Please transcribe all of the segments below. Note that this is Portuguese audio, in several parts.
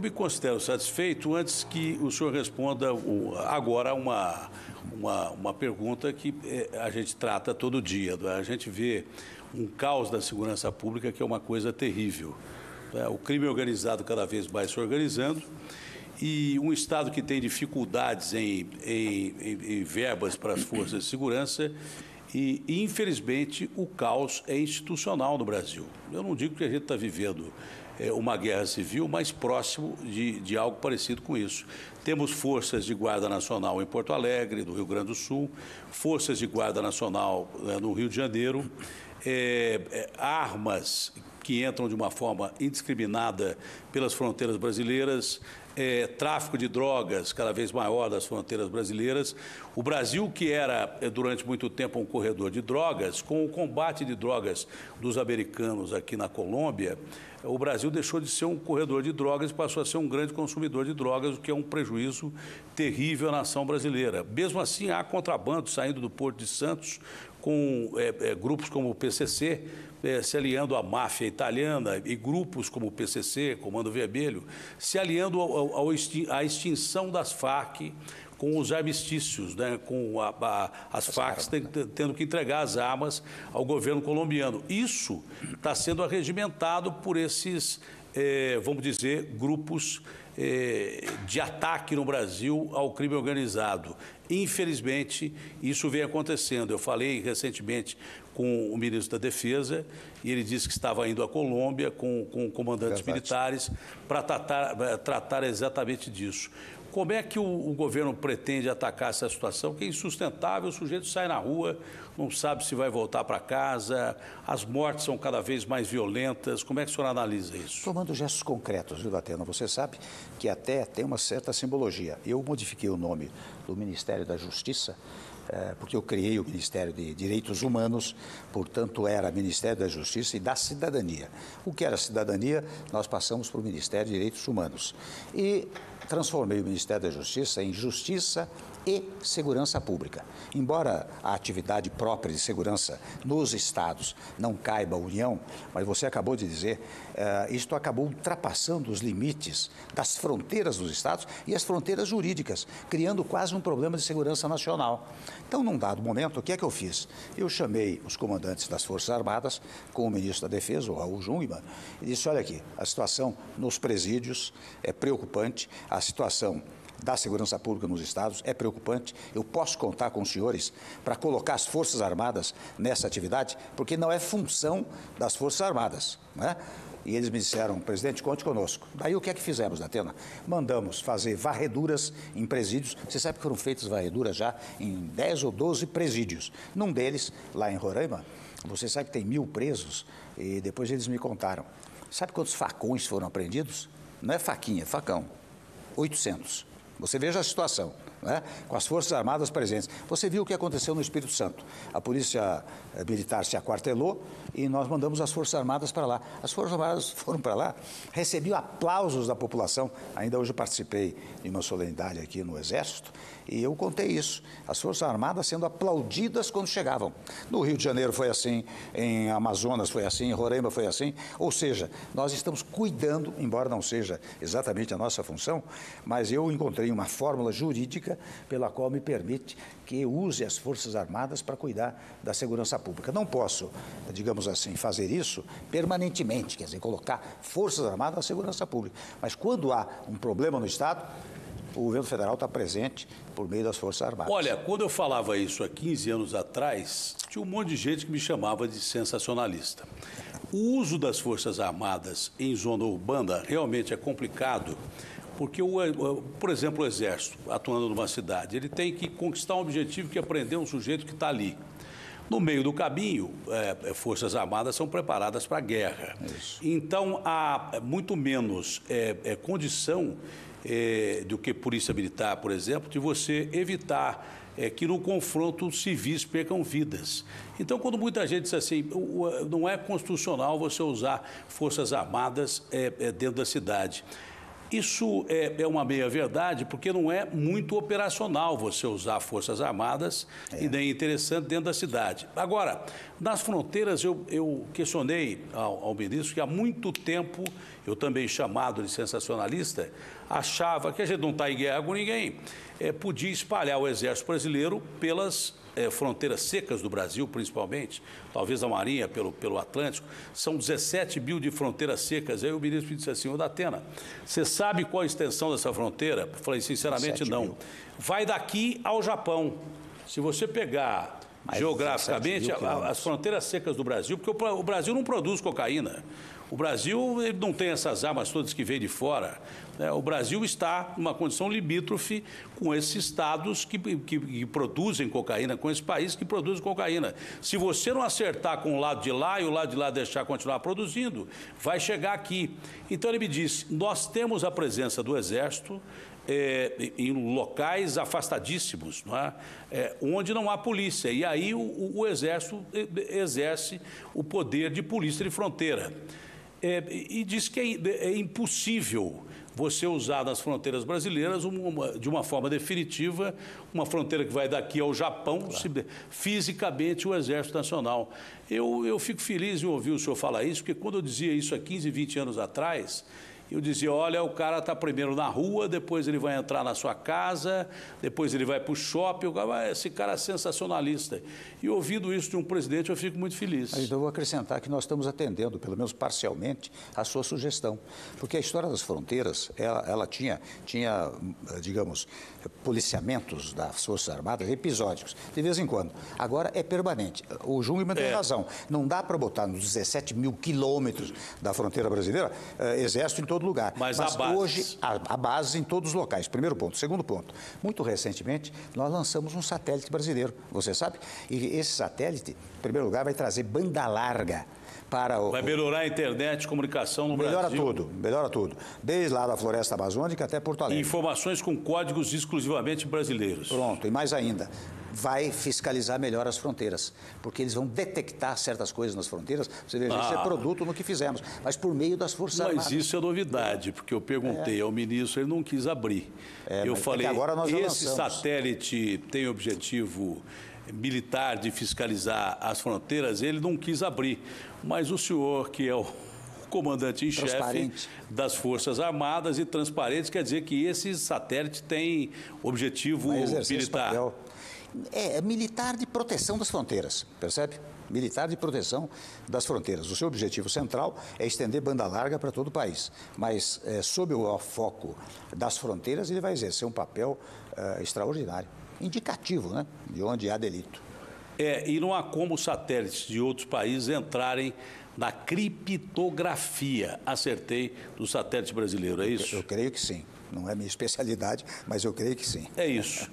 me considero satisfeito antes que o senhor responda agora uma pergunta que a gente trata todo dia. A gente vê um caos da segurança pública que é uma coisa terrível. O crime organizado cada vez mais se organizando e um Estado que tem dificuldades em verbas para as forças de segurança e, infelizmente, o caos é institucional no Brasil. Eu não digo que a gente está vivendo uma guerra civil, mas próximo de algo parecido com isso. Temos forças de Guarda Nacional em Porto Alegre, no Rio Grande do Sul, forças de Guarda Nacional no Rio de Janeiro, armas que entram de uma forma indiscriminada pelas fronteiras brasileiras, tráfico de drogas cada vez maior das fronteiras brasileiras. O Brasil, que era durante muito tempo um corredor de drogas, com o combate de drogas dos americanos aqui na Colômbia, o Brasil deixou de ser um corredor de drogas e passou a ser um grande consumidor de drogas, o que é um prejuízo terrível à nação brasileira. Mesmo assim, há contrabando saindo do Porto de Santos, com grupos como o PCC se aliando à máfia italiana e grupos como o PCC, Comando Vermelho, se aliando à extinção das Farc com os armistícios, né, com as Farc tendo que entregar as armas ao governo colombiano. Isso está sendo arregimentado por esses, vamos dizer, grupos de ataque no Brasil ao crime organizado. Infelizmente, isso vem acontecendo. Eu falei recentemente com o ministro da Defesa e ele disse que estava indo à Colômbia com comandantes militares para tratar exatamente disso. Como é que o governo pretende atacar essa situação que é insustentável? O sujeito sai na rua, não sabe se vai voltar para casa, as mortes são cada vez mais violentas. Como é que o senhor analisa isso? Tomando gestos concretos, viu, Datena? Você sabe que até tem uma certa simbologia. Eu modifiquei o nome do Ministério da Justiça, porque eu criei o Ministério de Direitos Humanos, portanto era Ministério da Justiça e da Cidadania. O que era cidadania, nós passamos para o Ministério de Direitos Humanos. E transformei o Ministério da Justiça em Justiça e Segurança Pública. Embora a atividade própria de segurança nos estados não caiba à União, mas você acabou de dizer, isto acabou ultrapassando os limites das fronteiras dos estados e as fronteiras jurídicas, criando quase um problema de segurança nacional. Então, num dado momento, o que é que eu fiz? Eu chamei os comandantes das Forças Armadas com o ministro da Defesa, o Raul Jungmann, e disse, olha aqui, a situação nos presídios é preocupante, a situação da segurança pública nos estados é preocupante. Eu posso contar com os senhores para colocar as Forças Armadas nessa atividade, porque não é função das Forças Armadas, né? E eles me disseram, presidente, conte conosco. Daí o que é que fizemos, Datena? Mandamos fazer varreduras em presídios. Você sabe que foram feitas varreduras já em 10 ou 12 presídios. Num deles, lá em Roraima, você sabe que tem 1000 presos e depois eles me contaram. Sabe quantos facões foram apreendidos? Não é faquinha, é facão. 800. Você veja a situação, né? Com as Forças Armadas presentes. Você viu o que aconteceu no Espírito Santo. A Polícia Militar se aquartelou e nós mandamos as Forças Armadas para lá. As Forças Armadas foram para lá, recebiam aplausos da população. Ainda hoje eu participei de uma solenidade aqui no Exército e eu contei isso. As Forças Armadas sendo aplaudidas quando chegavam. No Rio de Janeiro foi assim, em Amazonas foi assim, em Roraima foi assim. Ou seja, nós estamos cuidando, embora não seja exatamente a nossa função, mas eu encontrei uma fórmula jurídica pela qual me permite que eu use as Forças Armadas para cuidar da segurança pública. Não posso, digamos assim, fazer isso permanentemente, quer dizer, colocar Forças Armadas na segurança pública. Mas quando há um problema no Estado, o governo federal está presente por meio das Forças Armadas. Olha, quando eu falava isso há 15 anos atrás, tinha um monte de gente que me chamava de sensacionalista. O uso das Forças Armadas em zona urbana realmente é complicado, porque, por exemplo, o Exército, atuando numa cidade, ele tem que conquistar um objetivo que é prender um sujeito que está ali. No meio do caminho, Forças Armadas são preparadas para a guerra. Isso. Então, há muito menos condição do que Polícia Militar, por exemplo, de você evitar que no confronto os civis percam vidas. Então, quando muita gente diz assim, não é constitucional você usar Forças Armadas dentro da cidade. Isso é uma meia-verdade, porque não é muito operacional você usar Forças Armadas e nem interessante dentro da cidade. Agora, nas fronteiras, eu questionei ao ministro que há muito tempo, eu também chamado de sensacionalista, achava que a gente não está em guerra com ninguém, podia espalhar o Exército Brasileiro pelas fronteiras secas do Brasil, principalmente, talvez a Marinha pelo Atlântico. São 17 mil de fronteiras secas. Aí o ministro me disse assim: ô Datena, você sabe qual a extensão dessa fronteira? Eu falei, sinceramente, não. Vai daqui ao Japão. Se você pegar geograficamente as fronteiras secas do Brasil, porque o Brasil não produz cocaína. O Brasil ele não tem essas armas todas que vêm de fora. O Brasil está numa condição limítrofe com esses estados que produzem cocaína, com esses países que produzem cocaína. Se você não acertar com o lado de lá e o lado de lá deixar continuar produzindo, vai chegar aqui. Então ele me disse, nós temos a presença do Exército em locais afastadíssimos, não é? Onde não há polícia. E aí o Exército exerce o poder de polícia de fronteira. E diz que é impossível você usar nas fronteiras brasileiras de uma forma definitiva uma fronteira que vai daqui ao Japão, fisicamente o Exército Nacional. Eu fico feliz em ouvir o senhor falar isso, porque quando eu dizia isso há 15, 20 anos atrás, eu dizia, olha, o cara está primeiro na rua, depois ele vai entrar na sua casa, depois ele vai para o shopping, esse cara é sensacionalista. E ouvindo isso de um presidente, eu fico muito feliz. Mas eu vou acrescentar que nós estamos atendendo, pelo menos parcialmente, a sua sugestão. Porque a história das fronteiras, ela tinha, digamos, policiamentos das Forças Armadas episódicos, de vez em quando. Agora é permanente. O Jungmann tem razão. Não dá para botar nos 17 mil quilômetros da fronteira brasileira exército em todo lugar. Mas hoje, a base em todos os locais. Primeiro ponto. Segundo ponto. Muito recentemente, nós lançamos um satélite brasileiro, você sabe? E esse satélite, em primeiro lugar, vai trazer banda larga para o... Vai melhorar a internet, comunicação no Brasil. Melhora tudo. Desde lá da floresta amazônica até Porto Alegre. Informações com códigos exclusivamente brasileiros. Pronto. E mais ainda, vai fiscalizar melhor as fronteiras, porque eles vão detectar certas coisas nas fronteiras. Você veja, isso é produto no que fizemos, mas por meio das Forças Armadas. Mas isso é novidade, porque eu perguntei ao ministro, ele não quis abrir. Eu falei, agora nós já esse lançamos. Satélite tem objetivo militar de fiscalizar as fronteiras, ele não quis abrir. Mas o senhor, que é o comandante em chefe das Forças Armadas e transparente, quer dizer que esse satélite tem objetivo militar. É militar de proteção das fronteiras, percebe? Militar de proteção das fronteiras. O seu objetivo central é estender banda larga para todo o país, mas sob o foco das fronteiras ele vai exercer um papel extraordinário, indicativo, né, de onde há delito. E não há como satélites de outros países entrarem na criptografia. Acertei do satélite brasileiro, é isso? Eu creio que sim. Não é minha especialidade, mas eu creio que sim. É isso.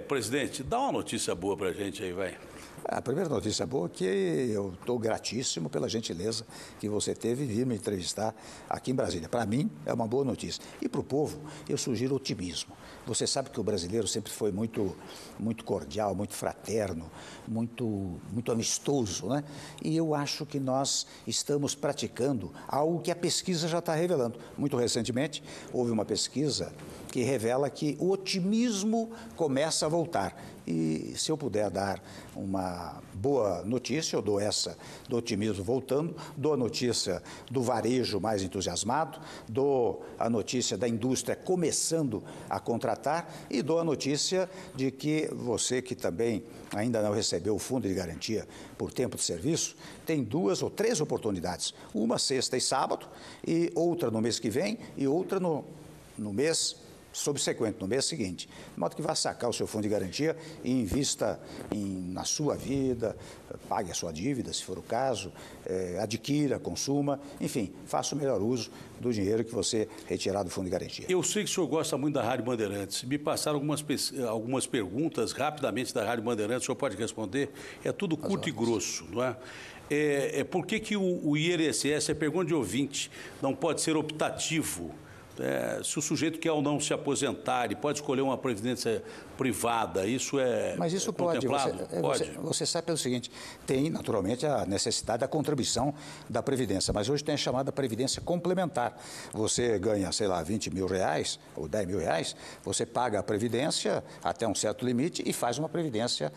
Presidente, dá uma notícia boa para a gente aí, vai. A primeira notícia boa é que eu estou gratíssimo pela gentileza que você teve em vir me entrevistar aqui em Brasília. Para mim, é uma boa notícia. E para o povo, eu sugiro otimismo. Você sabe que o brasileiro sempre foi muito cordial, muito fraterno, muito amistoso, né? E eu acho que nós estamos praticando algo que a pesquisa já está revelando. Muito recentemente, houve uma pesquisa que revela que o otimismo começa a voltar. E se eu puder dar uma boa notícia, eu dou essa do otimismo voltando, dou a notícia do varejo mais entusiasmado, dou a notícia da indústria começando a contratar e dou a notícia de que você que também ainda não recebeu o fundo de garantia por tempo de serviço, tem 2 ou 3 oportunidades, uma sexta e sábado e outra no mês que vem e outra no mês subsequente, no mês seguinte, de modo que vá sacar o seu fundo de garantia e invista na sua vida, pague a sua dívida, se for o caso, adquira, consuma, enfim, faça o melhor uso do dinheiro que você retirar do fundo de garantia. Eu sei que o senhor gosta muito da Rádio Bandeirantes. Me passaram algumas perguntas rapidamente da Rádio Bandeirantes, o senhor pode responder? É tudo curto e grosso, não é? Por que o INSS, é pergunta de ouvinte, não pode ser optativo? se o sujeito quer ou não se aposentar, ele pode escolher uma previdência privada, isso é Mas isso contemplado? Você sabe pelo seguinte, tem naturalmente a necessidade da contribuição da Previdência, mas hoje tem a chamada Previdência Complementar. Você ganha, sei lá, 20 mil reais ou 10 mil reais, você paga a Previdência até um certo limite e faz uma Previdência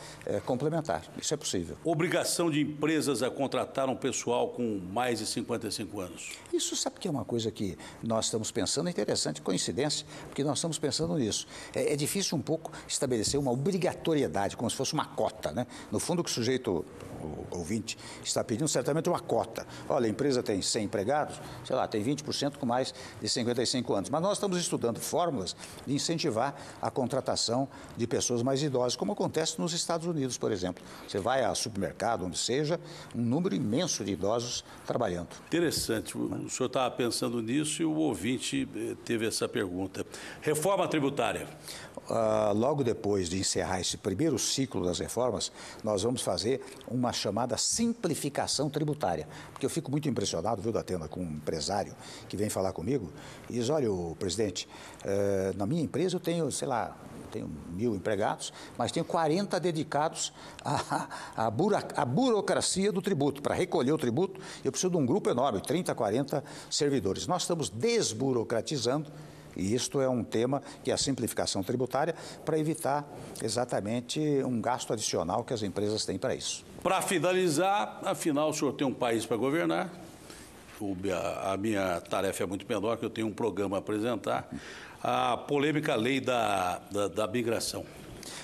complementar. Isso é possível. Obrigação de empresas a contratar um pessoal com mais de 55 anos. Isso sabe que é uma coisa que nós estamos pensando, é interessante, coincidência, porque nós estamos pensando nisso. É difícil um pouco estabelecer uma obrigatoriedade, como se fosse uma cota, né? No fundo, o que o sujeito, o ouvinte, está pedindo certamente uma cota. Olha, a empresa tem 100 empregados, sei lá, tem 20% com mais de 55 anos. Mas nós estamos estudando fórmulas de incentivar a contratação de pessoas mais idosas, como acontece nos Estados Unidos, por exemplo. Você vai a supermercado, onde seja, um número imenso de idosos trabalhando. Interessante. O senhor estava pensando nisso e o ouvinte teve essa pergunta. Reforma tributária. Logo depois de encerrar esse primeiro ciclo das reformas, nós vamos fazer uma chamada simplificação tributária. Porque eu fico muito impressionado, viu, Datena, com um empresário que vem falar comigo e diz, olha, presidente, na minha empresa eu tenho, sei lá, tenho 1000 empregados, mas tenho 40 dedicados à burocracia do tributo. Para recolher o tributo, eu preciso de um grupo enorme, 30, 40 servidores. Nós estamos desburocratizando, e isto é um tema que é a simplificação tributária, para evitar exatamente um gasto adicional que as empresas têm para isso. Para finalizar, afinal, o senhor tem um país para governar. A minha tarefa é muito menor, que eu tenho um programa a apresentar. A polêmica lei da migração.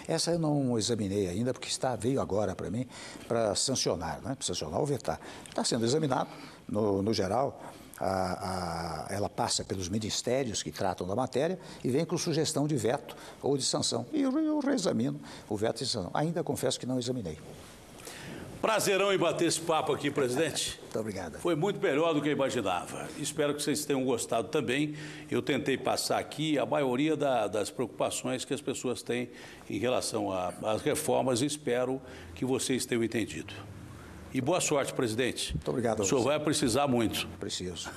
Essa eu não examinei ainda, porque veio agora para mim para sancionar, né? Para sancionar ou vetar. Está sendo examinado, no geral. Ela passa pelos ministérios que tratam da matéria e vem com sugestão de veto ou de sanção. E eu reexamino o veto e sanção. Ainda confesso que não examinei. Prazerão em bater esse papo aqui, presidente. Muito obrigado. Foi muito melhor do que eu imaginava. Espero que vocês tenham gostado também. Eu tentei passar aqui a maioria das preocupações que as pessoas têm em relação às reformas e espero que vocês tenham entendido. E boa sorte, presidente. Muito obrigado. O senhor vai precisar muito. Preciso.